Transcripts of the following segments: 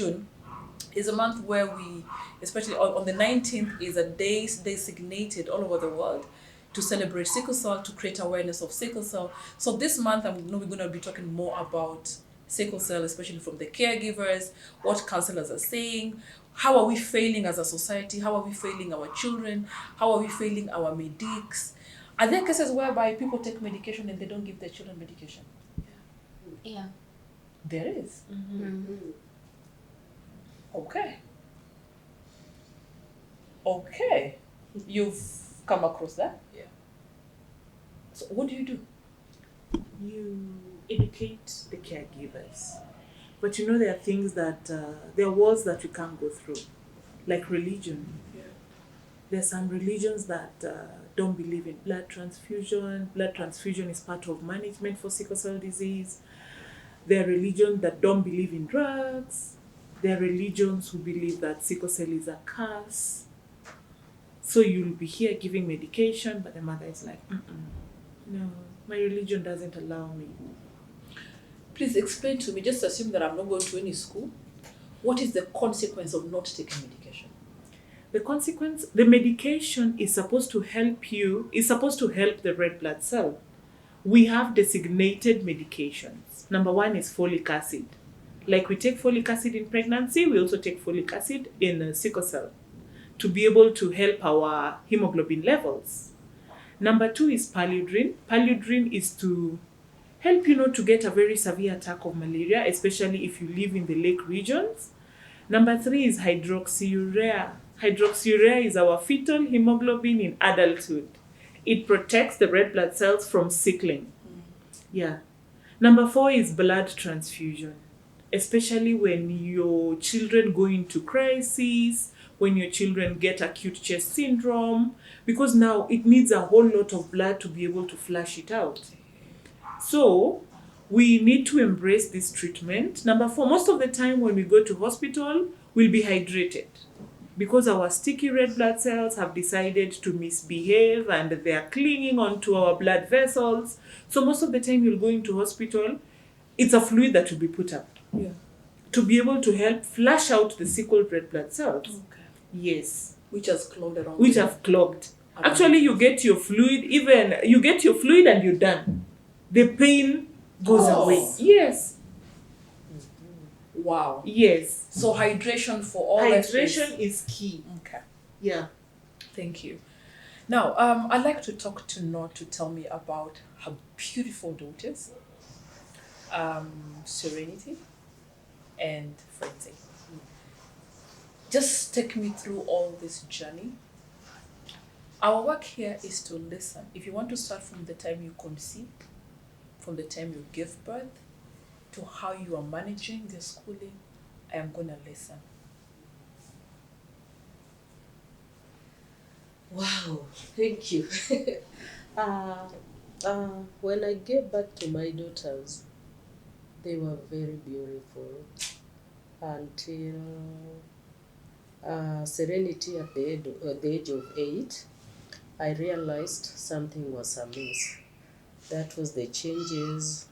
June is a month where we, especially on the 19th, is a day designated all over the world to celebrate sickle cell, to create awareness of sickle cell. So this month, I know we're going to be talking more about sickle cell, especially from the caregivers, what counselors are saying, how are we failing as a society, how are we failing our children, how are we failing our medics. Are there cases whereby people take medication and they don't give their children medication? Yeah. There is. Okay. Okay. You've come across that? Yeah. So what do you do? You educate the caregivers. But you know, there are things that, there are walls that you can't go through, like religion. Yeah. There are some religions that don't believe in blood transfusion. Blood transfusion is part of management for sickle cell disease. There are religions that don't believe in drugs. There are religions who believe that sickle cell is a curse. So you'll be here giving medication, but the mother is like, no, my religion doesn't allow me. Please explain to me, just assume that I'm not going to any school. What is the consequence of not taking medication? The medication is supposed to help the red blood cell. We have designated medications. Number one is folic acid. Like we take folic acid in pregnancy, we also take folic acid in sickle cell to be able to help our hemoglobin levels. Number two is paludrin. Paludrin is to help you not to get a very severe attack of malaria, especially if you live in the lake regions. Number three is hydroxyurea. Hydroxyurea is our fetal hemoglobin in adulthood. It protects the red blood cells from sickling. Yeah. Number four is blood transfusion, especially when your children go into crisis, when your children get acute chest syndrome, because now it needs a whole lot of blood to be able to flush it out. So we need to embrace this treatment. Number four, most of the time when we go to hospital, we'll be hydrated because our sticky red blood cells have decided to misbehave and they are clinging onto our blood vessels. So most of the time you'll go into hospital, it's a fluid that will be put up to be able to help flush out the sickle red blood cells. Okay. Yes. Which has clogged around. Which have clogged. Actually, you get your fluid, and you're done. The pain goes away. Yes. Wow. Yes. So hydration for all. Hydration is key. Okay. Yeah. Thank you. Now, I'd like to talk to Knote to tell me about her beautiful daughters, Serenity and Frenzy. Just take me through all this journey. Our work here is to listen. If you want to start from the time you conceive, from the time you give birth, to how you are managing the schooling, I am going to listen. Wow, thank you. When I gave birth to my daughters, they were very beautiful until Serenity at the age of 8, I realized something was amiss. That was the changes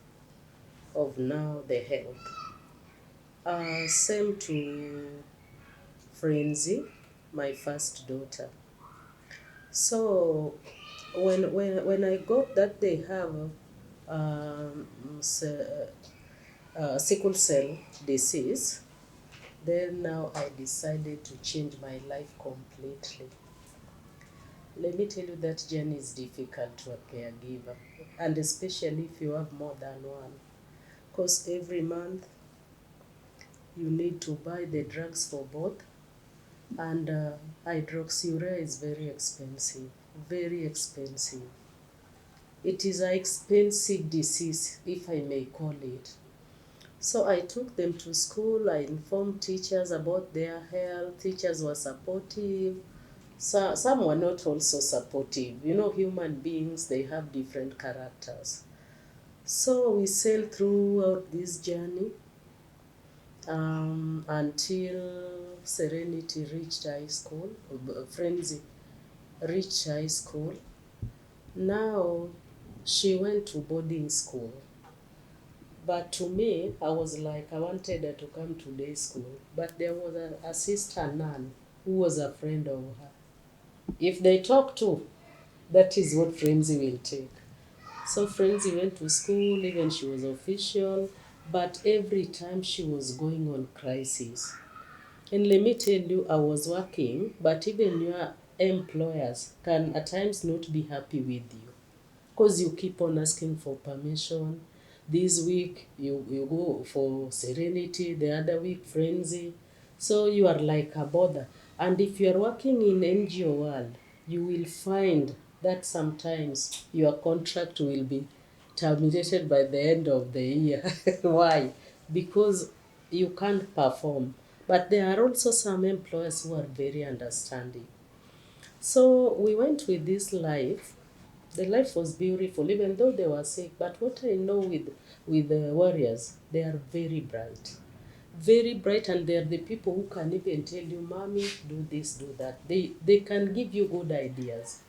of now the health. Same to Frenzy, my first daughter. So when I got that they have sickle cell disease, then now I decided to change my life completely. Let me tell you that journey is difficult to a caregiver, and especially if you have more than one, because every month you need to buy the drugs for both, and hydroxyurea is very expensive, very expensive. It is an expensive disease, if I may call it. So I took them to school, I informed teachers about their health. Teachers were supportive. So, some were not also supportive. You know, human beings, they have different characters. So we sailed throughout this journey until Serenity reached high school, Frenzy reached high school. Now she went to boarding school. But to me, I was like, I wanted her to come to day school. But there was a sister nun who was a friend of her. If they talk to, that is what Frenzy will take. So Frenzy went to school, even she was official, but every time she was going on crisis. And let me tell you, I was working, but even your employers can at times not be happy with you because you keep on asking for permission. This week you go for Serenity, the other week Frenzy. So you are like a bother. And if you are working in NGO world, you will find that sometimes your contract will be terminated by the end of the year. Why? Because you can't perform. But there are also some employers who are very understanding. So we went with this life. The life was beautiful, even though they were sick. But what I know with the warriors, they are very bright, and they are the people who can even tell you, "Mommy, do this, do that." They can give you good ideas.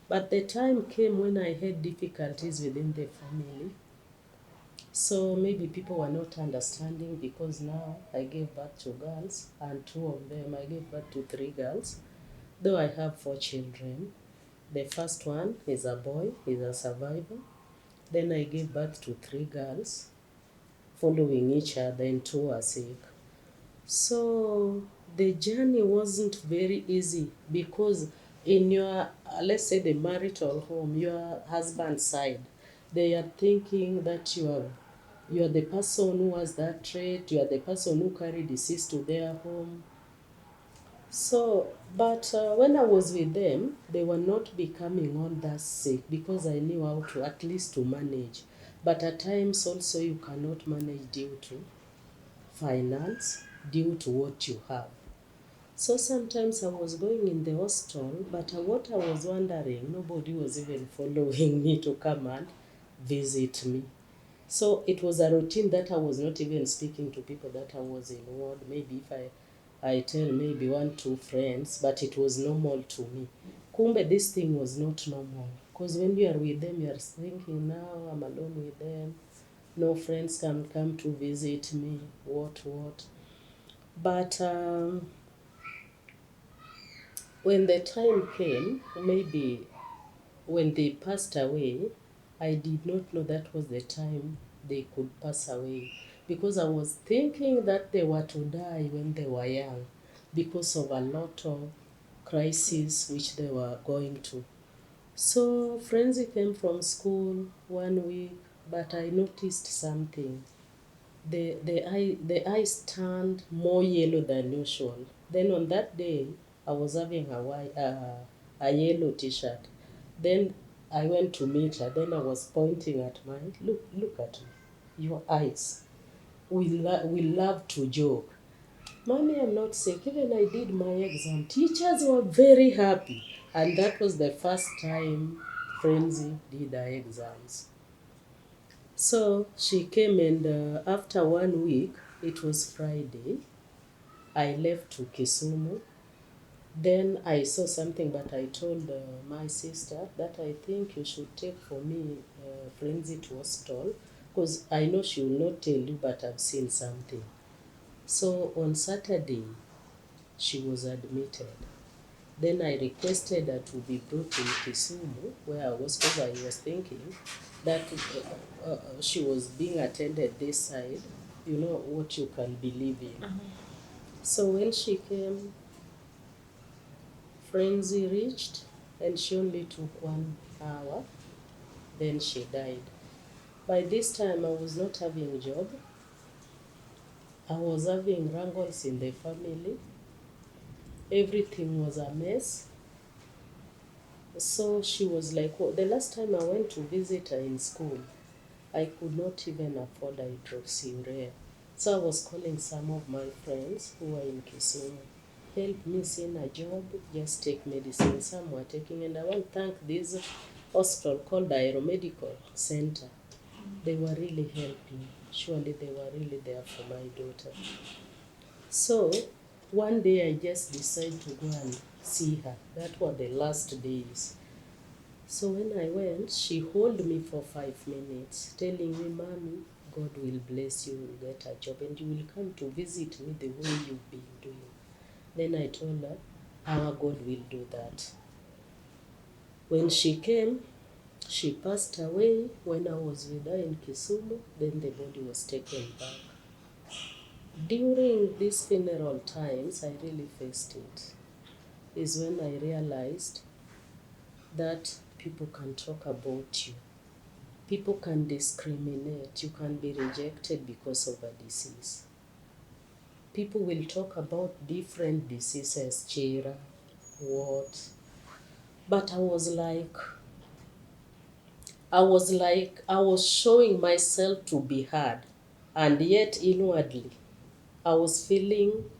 But the time came when I had difficulties within the family. So maybe people were not understanding because now I gave birth to girls, and two of them I gave birth to three girls, though I have four children. The first one is a boy, he's a survivor. Then I gave birth to three girls, following each other, and two are sick. So the journey wasn't very easy because in your, let's say, the marital home, your husband's side, they are thinking that you are the person who has that trait, you are the person who carried disease to their home. So, but when I was with them, they were not becoming all that sick because I knew how to at least to manage. But at times also you cannot manage due to finance, due to what you have. So sometimes I was going in the hostel, but what I was wondering, nobody was even following me to come and visit me. So it was a routine that I was not even speaking to people that I was in ward. Maybe if I tell maybe one, two friends, but it was normal to me. Kumbe, this thing was not normal. Because when you are with them, you are thinking, now I'm alone with them. No friends can come to visit me, what. But when the time came, maybe when they passed away, I did not know that was the time they could pass away because I was thinking that they were to die when they were young because of a lot of crises which they were going to. So Frenzy came from school one week, but I noticed something. The eyes turned more yellow than usual. Then on that day, I was having a yellow T-shirt. Then I went to meet her. Then I was pointing at mine. Look at me. Your eyes. We love to joke. Mommy, I'm not sick. Even I did my exam. Teachers were very happy. And that was the first time Frenzy did her exams. So she came, and after 1 week, it was Friday, I left to Kisumu. Then I saw something, but I told my sister that I think you should take for me Frenzy to hospital because I know she will not tell you, but I've seen something. So on Saturday, she was admitted. Then I requested her to be brought to Kisumu, where I was, because I was thinking that she was being attended this side, you know, what you can believe in. So when she came, Frenzy reached, and she only took 1 hour, then she died. By this time, I was not having a job. I was having wrangles in the family. Everything was a mess. So she was like, well, the last time I went to visit her in school, I could not even afford hydroxyurea. So I was calling some of my friends who were in Kisumu. Help me send a job, just take medicine. Some were taking, and I want to thank this hospital called Aeromedical Center. They were really helping. Surely they were really there for my daughter. So one day I just decided to go and see her. That were the last days. So when I went, she held me for 5 minutes, telling me, Mommy, God will bless you, you get a job, and you will come to visit me the way you've been doing. Then I told her how God will do that. When she came, she passed away when I was with her in Kisumu, then the body was taken back. During these funeral times, I really faced it. Is when I realized that people can talk about you. People can discriminate. You can be rejected because of a disease. People will talk about different diseases, chira, what. But I was showing myself to be heard. And yet inwardly, I was feeling,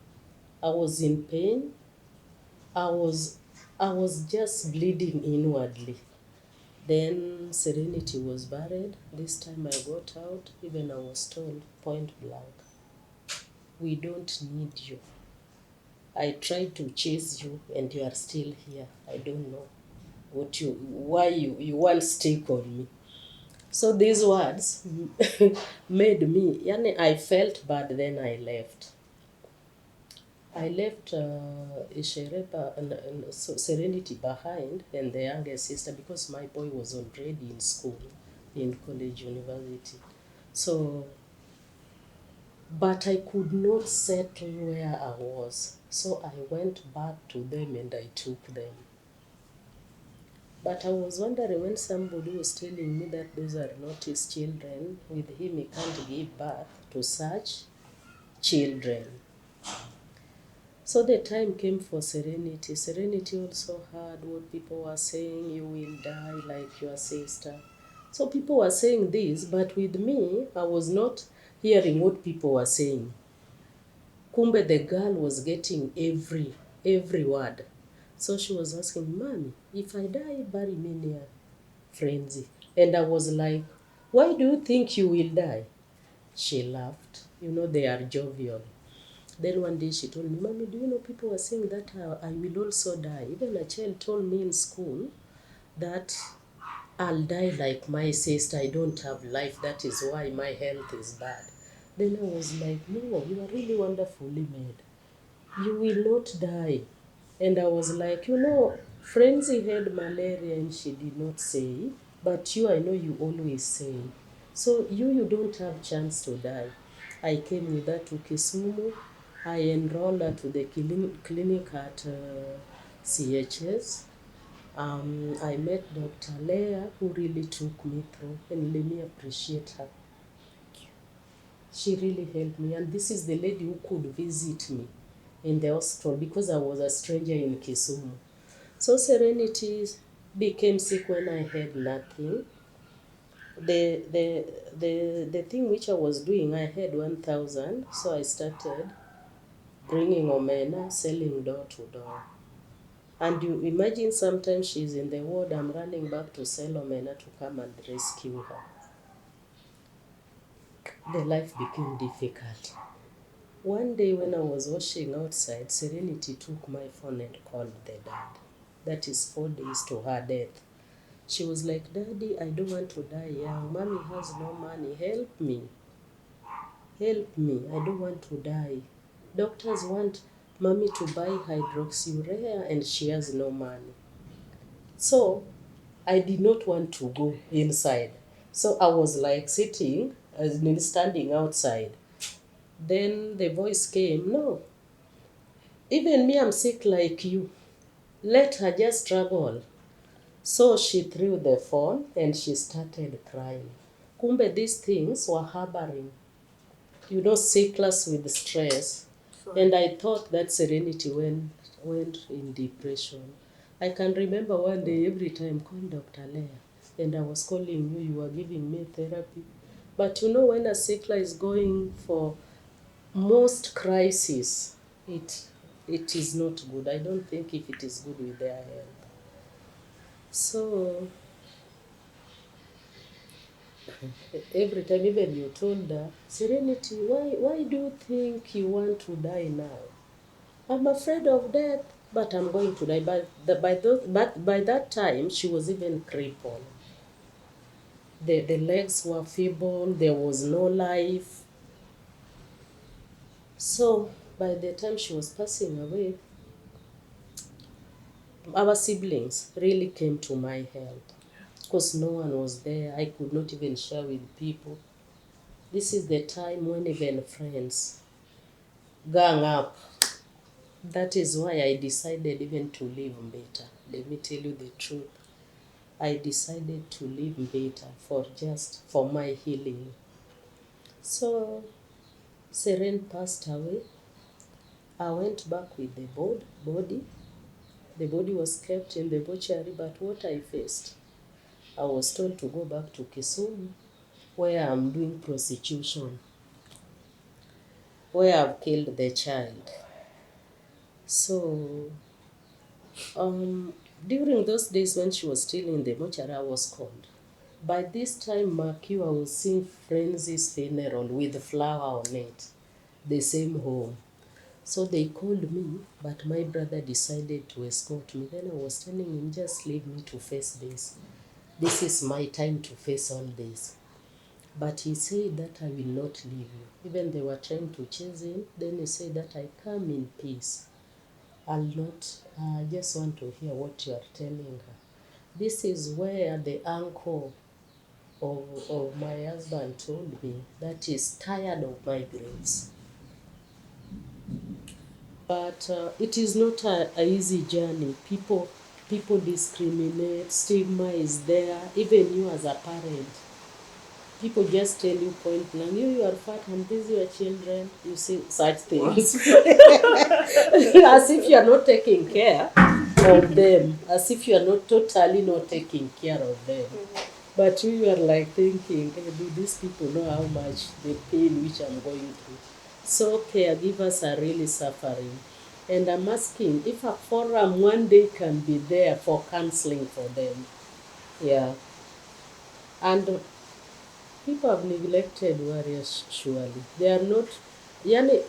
I was in pain. I was just bleeding inwardly. Then Serenity was buried. This time I got out, even I was told point blank, we don't need you. I tried to chase you and you are still here. I don't know why you want to stick on me. So these words made me, I felt bad, then I left. I left Ishereba and Serenity behind and the youngest sister because my boy was already in school, in college, university. So, but I could not settle where I was. So I went back to them and I took them. But I was wondering when somebody was telling me that those are not his children, with him he can't give birth to such children. So the time came for Serenity. Serenity also heard what people were saying, you will die like your sister. So people were saying this, but with me, I was not hearing what people were saying. Kumbe the girl was getting every word. So she was asking, Mommy, if I die, bury me near Frenzy. And I was like, why do you think you will die? She laughed. You know, they are jovial. Then one day she told me, Mommy, do you know people were saying that I will also die? Even a child told me in school that I'll die like my sister. I don't have life. That is why my health is bad. Then I was like, no, you are really wonderfully made. You will not die. And I was like, Frenzy had malaria and she did not say, but you, I know you always say. So you don't have chance to die. I came with her to Kisumu. I enrolled her to the clinic at CHS. I met Dr. Leah, who really took me through, and let me appreciate her. She really helped me, and this is the lady who could visit me in the hospital because I was a stranger in Kisumu. So Serenity became sick when I had nothing. The thing which I was doing, I had 1,000, so I started bringing omena, selling door to door. And you imagine sometimes she's in the ward, I'm running back to sell omena to come and rescue her. The life became difficult. One day when I was washing outside, Serenity took my phone and called the dad. That is 4 days to her death. She was like, Daddy, I don't want to die young. Mommy has no money. Help me. Help me. I don't want to die. Doctors want Mommy to buy hydroxyurea and she has no money. So I did not want to go inside. So I was like sitting, standing outside. Then the voice came, no, even me, I'm sick like you. Let her just struggle. So she threw the phone and she started crying. Kumbe, these things were harboring, sickness with stress. Sorry. And I thought that Serenity went in depression. I can remember one day, every time, calling Dr. Leah, and I was calling you, you were giving me therapy. But when a sickler is going for most crisis, it is not good. I don't think if it is good with their health. So every time, even you told her, Serenity, why do you think you want to die now? I'm afraid of death, but I'm going to die. But by that time, she was even crippled. The legs were feeble, there was no life. So by the time she was passing away, our siblings really came to my help because no one was there. I could not even share with people. This is the time when even friends gang up. That is why I decided even to leave Mbeta. Let me tell you the truth. I decided to leave Mbeta for my healing. So Seren passed away. I went back with the body. The body was kept in the mortuary, but what I faced, I was told to go back to Kisumu, where I'm doing prostitution, where I've killed the child. So, during those days when she was still in the mortuary, I was called. By this time, Mark, I was seeing Frenzy's funeral with flower on it, the same home. So they called me, but my brother decided to escort me. Then I was telling him, just leave me to face this. This is my time to face all this. But he said that I will not leave you. Even they were trying to chase him. Then he said that I come in peace. I'll not, I just want to hear what you are telling her. This is where the uncle of my husband told me that he's tired of migraines. But it is not a easy journey. People discriminate, stigma is there, even you as a parent. People just tell you point blank, you are fat and these are your children. You see such things. As if you are not taking care of them. As if you are not totally not taking care of them. But you are like thinking, hey, do these people know how much the pain which I'm going through? So caregivers are really suffering. And I'm asking if a forum one day can be there for counseling for them. Yeah. And people have neglected warriors, surely. They are not,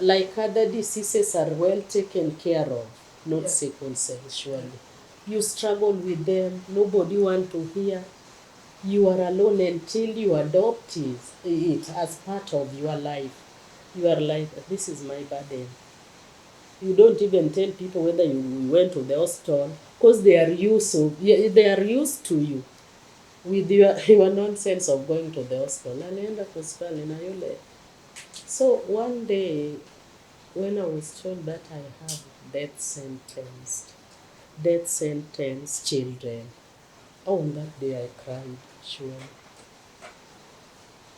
like other diseases are well taken care of, not sickle cell, surely. You struggle with them, nobody want to hear. You are alone until you adopt it as part of your life. You are like, this is my burden. You don't even tell people whether you went to the hospital because they are used to you with your nonsense of going to the hospital. So one day when I was told that I have death sentence children, on that day I cried, sure.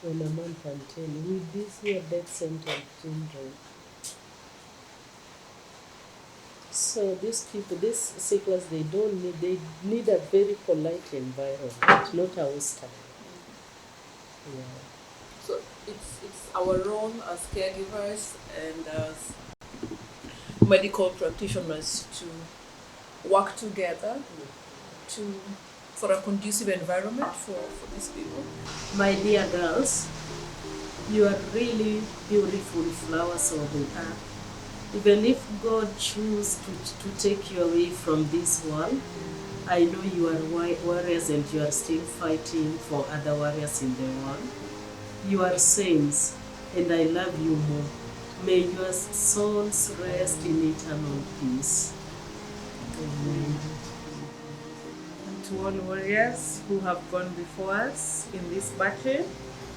When a man can tell you, with this your death sentence children. So these people, these sicklers, they need a very polite environment, not a hostile. Yeah. So it's our role as caregivers and as medical practitioners to work together for a conducive environment for these people. My dear girls, you are really beautiful flowers of the earth. Even if God chooses to take you away from this world, I know you are warriors and you are still fighting for other warriors in the world. You are saints, and I love you more. May your souls rest in eternal peace. Amen. And to all warriors who have gone before us in this battle,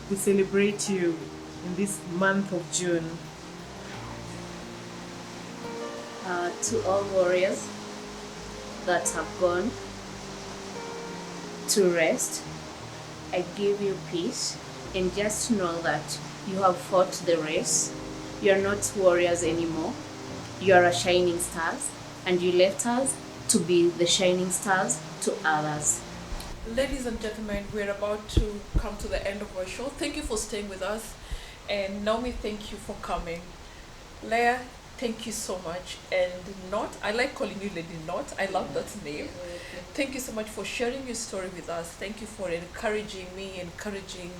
we celebrate you in this month of June. To all warriors that have gone to rest, I give you peace, and just know that you have fought the race. You are not warriors anymore. You are a shining stars, and you left us to be the shining stars to others. Ladies and gentlemen, we're about to come to the end of our show. Thank you for staying with us. And Naomi, thank you for coming. Leah, thank you so much. And Knote, I like calling you Lady Knote. I love that name. Thank you so much for sharing your story with us. Thank you for encouraging me, encouraging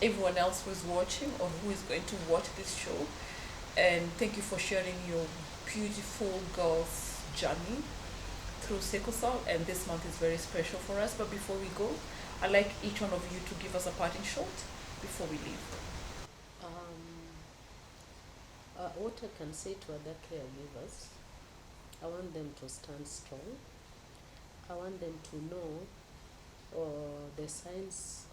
everyone else who's watching or who is going to watch this show. And thank you for sharing your beautiful girl's journey. through sickle cell, and this month is very special for us. But before we go, I'd like each one of you to give us a parting shot before we leave. What I can say to other caregivers, I want them to stand strong. I want them to know the signs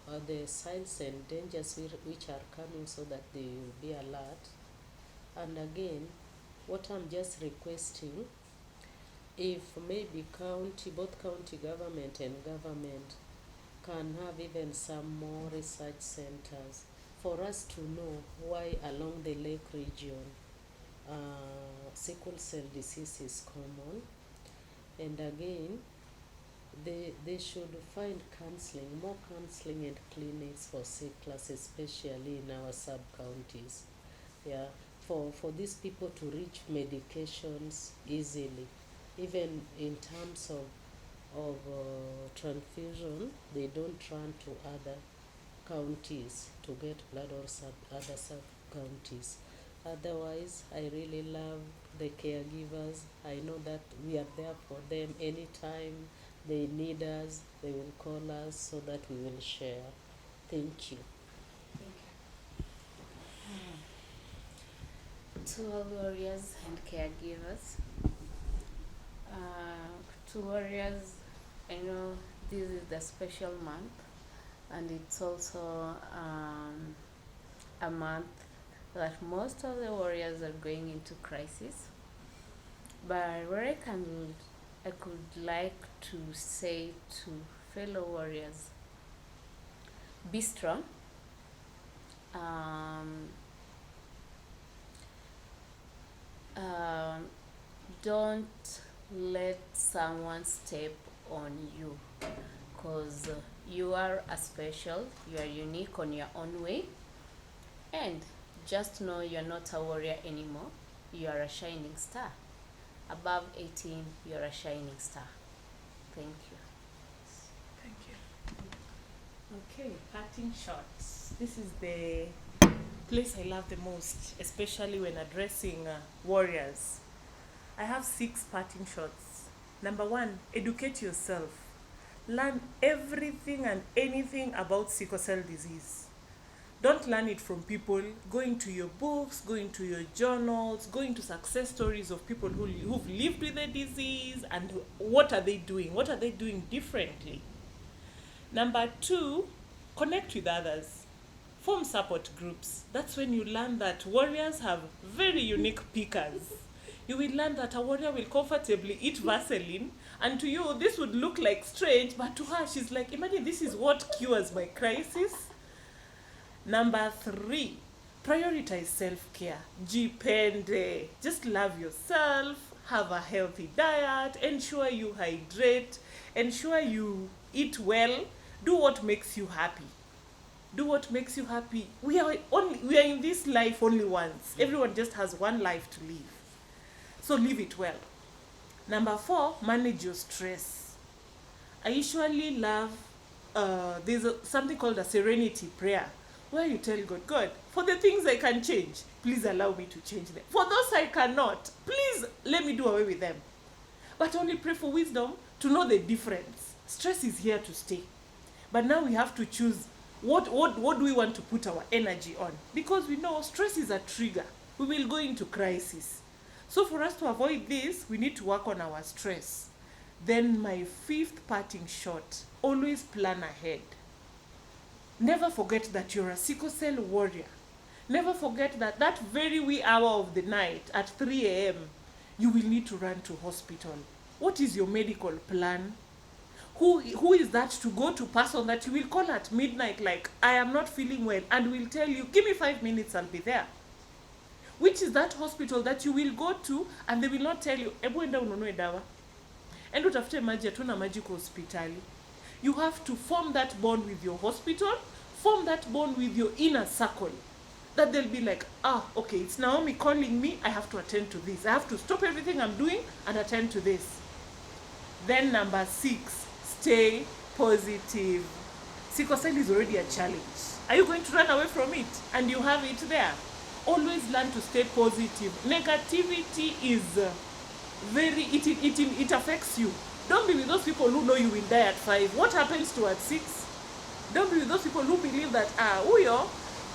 and dangers which are coming, so that they will be alert. And again, what I'm just requesting, if maybe both county government and government can have even some more research centers for us to know why along the lake region sickle cell disease is common. And again, they should find more counseling and clinics for sicklers, especially in our sub-counties. Yeah, for these people to reach medications easily. Even in terms of transfusion, they don't run to other counties to get blood, or other sub-counties. Otherwise, I really love the caregivers. I know that we are there for them anytime they need us. They will call us so that we will share. Thank you. To all warriors and caregivers, to warriors, I know this is the special month, and it's also a month that most of the warriors are going into crisis. But what I could like to say to fellow warriors, be strong. Don't let someone step on you, because you are a special, you are unique on your own way, and just know you're not a warrior anymore. You are a shining star. Above 18, you're a shining star. Thank you. Thank you. Okay, parting shots. This is the place I love the most, especially when addressing warriors. I have 6 parting shots. Number 1, educate yourself. Learn everything and anything about sickle cell disease. Don't learn it from people. Go into your books, go into your journals, go into success stories of people who've lived with the disease, and what are they doing? What are they doing differently? Number 2, connect with others. Form support groups. That's when you learn that warriors have very unique pickers. You will learn that a warrior will comfortably eat Vaseline, and to you this would look like strange, but to her she's like, imagine this is what cures my crisis. Number 3, prioritize self-care. Jipende. Just love yourself, have a healthy diet, ensure you hydrate, ensure you eat well, do what makes you happy. Do what makes you happy. We are in this life only once. Everyone just has one life to live. So live it well. Number 4, manage your stress. I usually love, there's something called a serenity prayer, where you tell God, for the things I can change, please allow me to change them. For those I cannot, please let me do away with them. But only pray for wisdom to know the difference. Stress is here to stay. But now we have to choose what do we want to put our energy on. Because we know stress is a trigger. We will go into crisis. So for us to avoid this, we need to work on our stress. Then my 5th parting shot, always plan ahead. Never forget that you're a sickle cell warrior. Never forget that very wee hour of the night at 3 a.m., you will need to run to hospital. What is your medical plan? Who is that to go to person that you will call at midnight like, I am not feeling well, and will tell you, give me 5 minutes, I'll be there? Which is that hospital that you will go to and they will not tell you, ebu enda ununue dawa. Enda utafute maji, hatuna maji kwa hospitali. You have to form that bond with your hospital, form that bond with your inner circle. That they'll be like, okay, it's Naomi calling me, I have to attend to this. I have to stop everything I'm doing and attend to this. Then number 6, stay positive. Sickle cell is already a challenge. Are you going to run away from it? And you have it there. Always learn to stay positive. Negativity is it affects you. Don't be with those people who know you will die at 5. What happens to at 6? Don't be with those people who believe that,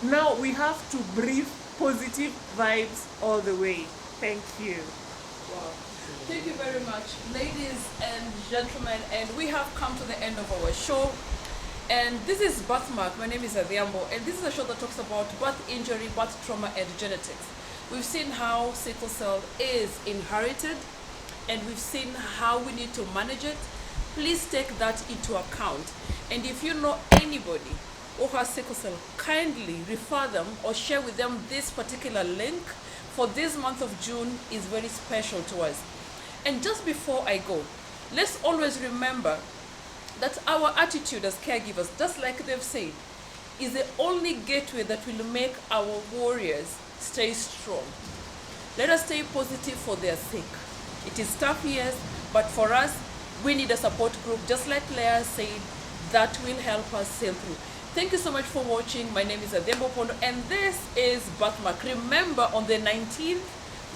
now we have to breathe positive vibes all the way. Thank you. Wow. Thank you very much, ladies and gentlemen, and we have come to the end of our show. And this is Birthmark. My name is Adhiambo, and this is a show that talks about birth injury, birth trauma, and genetics. We've seen how sickle cell is inherited, and we've seen how we need to manage it. Please take that into account. And if you know anybody who has sickle cell, kindly refer them or share with them this particular link, for this month of June is very special to us. And just before I go, let's always remember that our attitude as caregivers, just like they've said, is the only gateway that will make our warriors stay strong. Let us stay positive for their sake. It is tough, yes, but for us, we need a support group, just like Leah said, that will help us sail through. Thank you so much for watching. My name is Adhiambo Pondo, and this is Birthmark. Remember, on the 19th,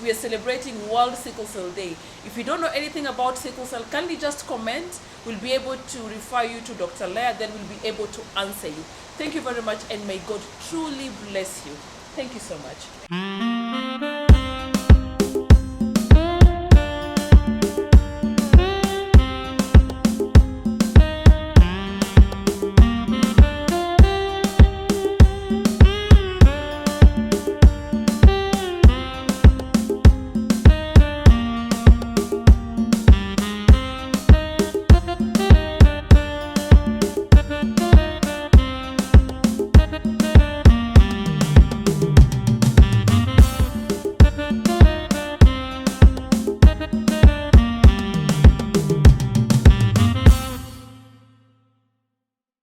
we are celebrating World Sickle Cell Day. If you don't know anything about sickle cell, kindly just comment. We'll be able to refer you to Dr. Leah, then we'll be able to answer you. Thank you very much, and may God truly bless you. Thank you so much.